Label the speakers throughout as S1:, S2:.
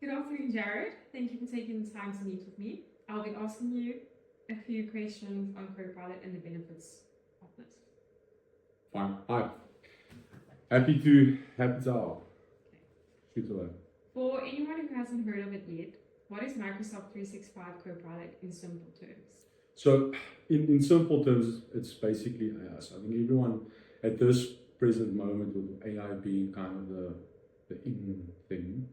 S1: Good afternoon, Jared. Thank you for taking the time to meet with me. I'll be asking you a few questions on Copilot and the benefits of it.
S2: Fine. Hi. Happy to help. Shoot away.
S1: For anyone who hasn't heard of it yet, what is Microsoft 365 Copilot in simple terms?
S2: So, in simple terms, it's basically AI. So, I think everyone at this present moment, with AI being kind of the in thing,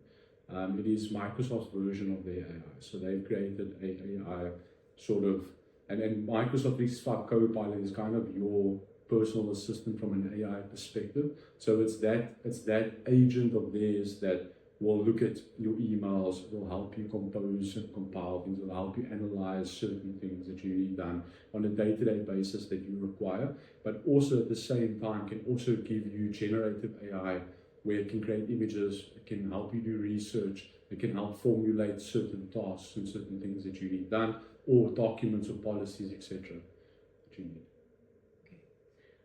S2: it is Microsoft's version of their AI. So, they've created a AI sort of, and then Microsoft 365 Copilot is kind of your personal assistant from an AI perspective. So it's that agent of theirs that will look at your emails, will help you compose and compile things, will help you analyze certain things that you need done on a day-to-day basis that you require, but also at the same time can also give you generative AI where it can create images, it can help you do research, it can help formulate certain tasks and certain things that you need done, or documents or policies, etc. that you need.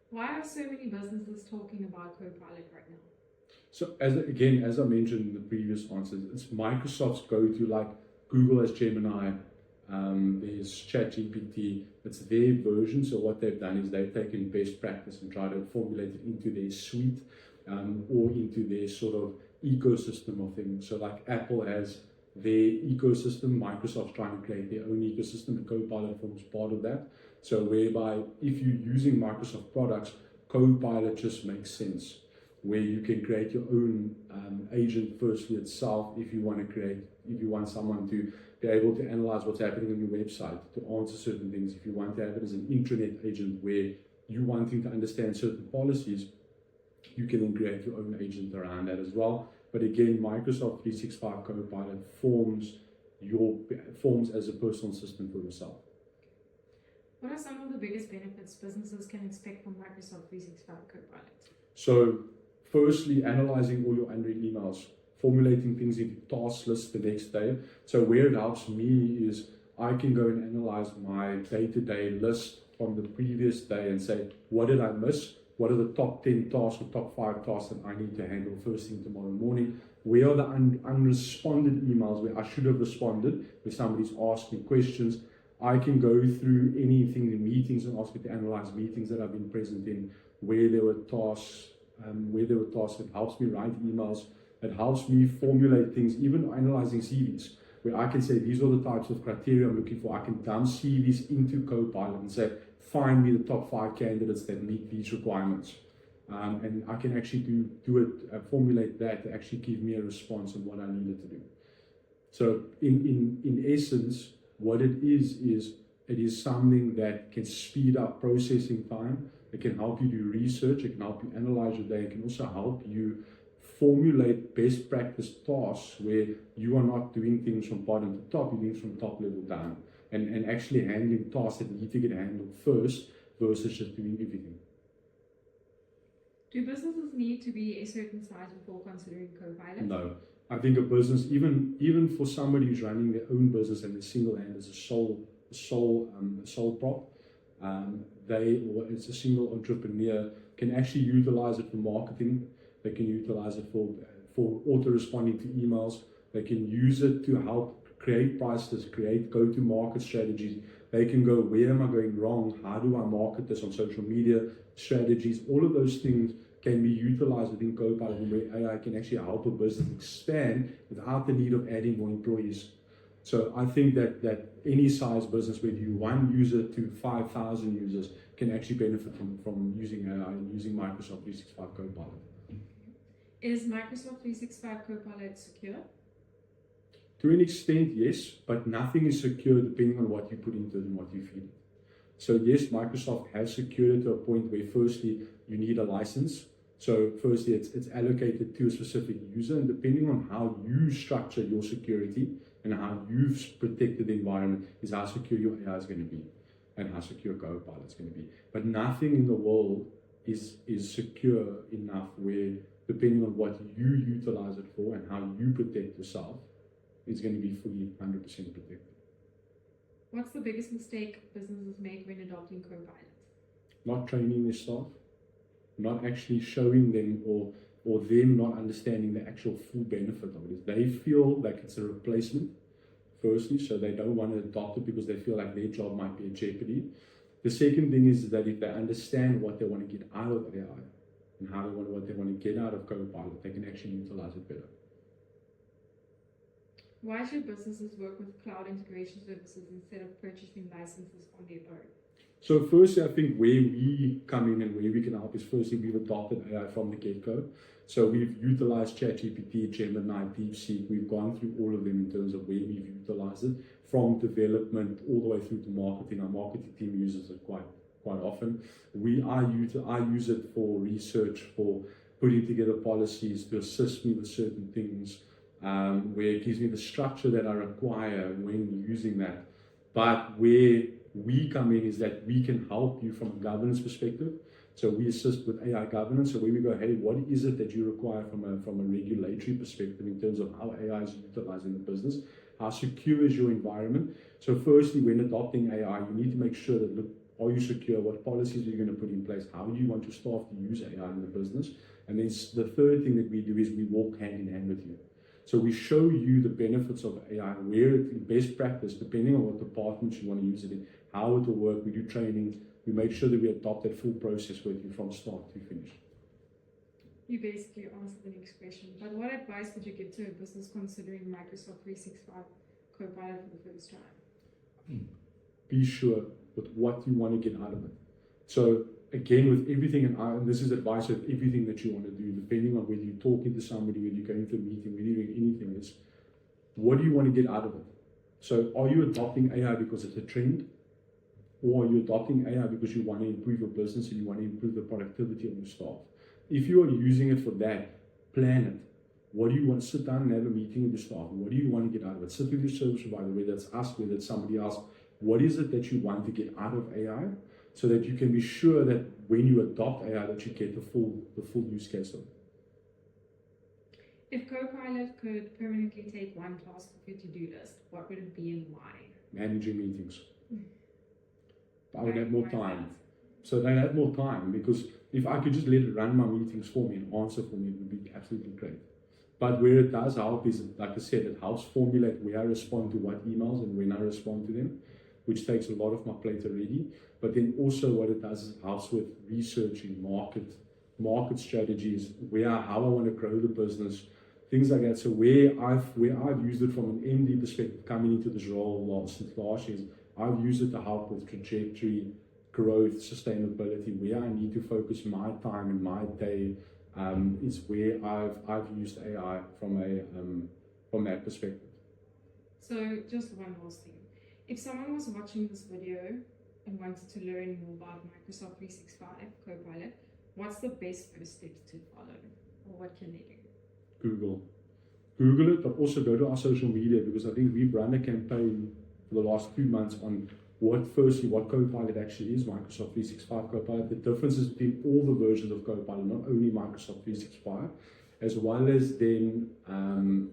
S1: Why are so many businesses talking about Copilot right now?
S2: So as I mentioned in the previous answers, it's Microsoft's go-to, like Google has Gemini, there's ChatGPT, it's their version. So what they've done is they've taken best practice and tried to formulate it into their suite or into their sort of ecosystem of things. So like Apple has their ecosystem, Microsoft's trying to create their own ecosystem, and Copilot forms part of that. So whereby if you're using Microsoft products, Copilot just makes sense, where you can create your own agent firstly itself if you want someone to be able to analyze what's happening on your website, to answer certain things. If you want to have it as an intranet agent where you wanting to understand certain policies, you can then create your own agent around that as well. But again, Microsoft 365 Copilot forms as a personal assistant for yourself.
S1: What are some of the biggest benefits businesses can expect from Microsoft 365 Copilot?
S2: So, firstly, analyzing all your unread emails, formulating things into task lists the next day. So where it helps me is I can go and analyze my day-to-day list from the previous day and say, what did I miss? What are the top 10 tasks or top 5 tasks that I need to handle first thing tomorrow morning? Where are the unresponded emails where I should have responded, where somebody's asked me questions? I can go through anything in meetings and ask it to analyze meetings that I've been present in, where there were tasks. It helps me write emails. It helps me formulate things, even analyzing CVs, where I can say these are the types of criteria I'm looking for. I can dump CVs into Copilot and say, find me the top 5 candidates that meet these requirements. And I can actually formulate that to actually give me a response on what I needed to do. So in essence, what it is something that can speed up processing time. It can help you do research, it can help you analyze your day, it can also help you formulate best practice tasks where you are not doing things from bottom to top, you're doing from top level down, and actually handling tasks that need to get handled first versus just doing everything.
S1: Do businesses need to be a certain size before considering Copilot?
S2: No. I think a business, even for somebody who's running their own business and they're single hand as a sole prop, or it's a single entrepreneur, can actually utilize it for marketing. They can utilize it for auto-responding to emails. They can use it to help create price lists, create go-to-market strategies. They can go, where am I going wrong? How do I market this on social media strategies? All of those things can be utilized within Copilot, where AI can actually help a business expand without the need of adding more employees. So I think that any size business, whether you 1 user to 5,000 users, can actually benefit from using AI and using Microsoft 365 Copilot.
S1: Is Microsoft 365 Copilot secure?
S2: To an extent, yes, but nothing is secure depending on what you put into it and what you feed it. So yes, Microsoft has secured it to a point where firstly, you need a license. So firstly, it's allocated to a specific user, and depending on how you structure your security and how you've protected the environment is how secure your AI is going to be and how secure Copilot is going to be. But nothing in the world is secure enough where, depending on what you utilize it for and how you protect yourself, it's going to be fully 100% protected.
S1: What's the biggest mistake businesses make when adopting Copilot?
S2: Not training their staff, not actually showing them or or them not understanding the actual full benefit of it. They feel like it's a replacement, firstly, so they don't want to adopt it because they feel like their job might be in jeopardy. The second thing is that if they understand what they want to get out of AI and what they want to get out of Copilot, they can actually utilize it better.
S1: Why should businesses work with cloud integration services instead of purchasing licenses on their own?
S2: So firstly, I think where we come in and where we can help is firstly, we've adopted AI from the get-go. So we've utilized ChatGPT, Gemini, DeepSeek. We've gone through all of them in terms of where we've utilized it, from development all the way through to marketing. Our marketing team uses it quite often. I use it for research, for putting together policies to assist me with certain things, where it gives me the structure that I require when using that. But where we come in is that we can help you from a governance perspective. So we assist with AI governance. So where we go, hey, what is it that you require from a regulatory perspective in terms of how AI is utilized in the business? How secure is your environment? So firstly, when adopting AI, you need to make sure that, look, are you secure? What policies are you going to put in place? How do you want your staff to use AI in the business? And then the third thing that we do is we walk hand in hand with you. So we show you the benefits of AI, where it's in best practice, depending on what departments you want to use it in, how it will work. We do training. We make sure that we adopt that full process with you from start to finish.
S1: You basically answered the next question, but what advice would you give to a business considering Microsoft 365 Copilot for the first time?
S2: Be sure with what you want to get out of it. So again, with everything, and this is advice with everything that you want to do, depending on whether you're talking to somebody, whether you're going to a meeting, whether you're doing anything, is what do you want to get out of it? So are you adopting AI because it's a trend? Or are you adopting AI because you want to improve your business and you want to improve the productivity of your staff? If you are using it for that, plan it. What do you want? Sit down and have a meeting with your staff. What do you want to get out of it? Sit with your service provider, whether it's us, whether it's somebody else. What is it that you want to get out of AI, so that you can be sure that when you adopt AI, that you get the full use case of it.
S1: If Copilot could permanently take one task off your to-do list, what would it be and why?
S2: Managing meetings. I would have more time. So they have more time, because if I could just let it run my meetings for me and answer for me, it would be absolutely great. But where it does help is, like I said, it helps formulate where I respond to what emails and when I respond to them, which takes a lot of my plate already. But then also what it does is it helps with researching market strategies, how I want to grow the business, things like that. So where I've used it from an MD perspective coming into this role since last year, I've used it to help with trajectory, growth, sustainability, where I need to focus my time and my day. Is where I've used AI from that perspective.
S1: So just one last thing. If someone was watching this video and wanted to learn more about Microsoft 365 Copilot, what's the best first steps to follow, or what can they do?
S2: Google it, but also go to our social media, because I think we've run a campaign for the last 2 months on what Copilot actually is, Microsoft 365 Copilot, the differences between all the versions of Copilot, not only Microsoft 365, as well as then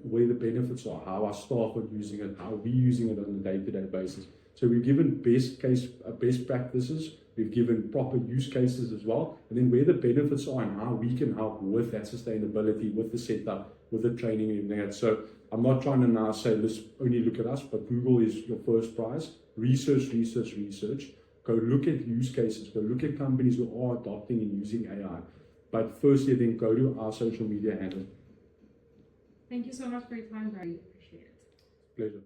S2: where the benefits are, how our staff are using it, how we're using it on a day-to-day basis. So we've given best practices, we've given proper use cases as well, and then where the benefits are and how we can help with that sustainability, with the setup, with the training and everything else. So I'm not trying to now say, let's only look at us, but Google is your first prize. Research. Go look at use cases, go look at companies who are adopting and using AI. But firstly, then go to our social media handle.
S1: Thank you so much for your time, Barry. Appreciate it.
S2: Pleasure.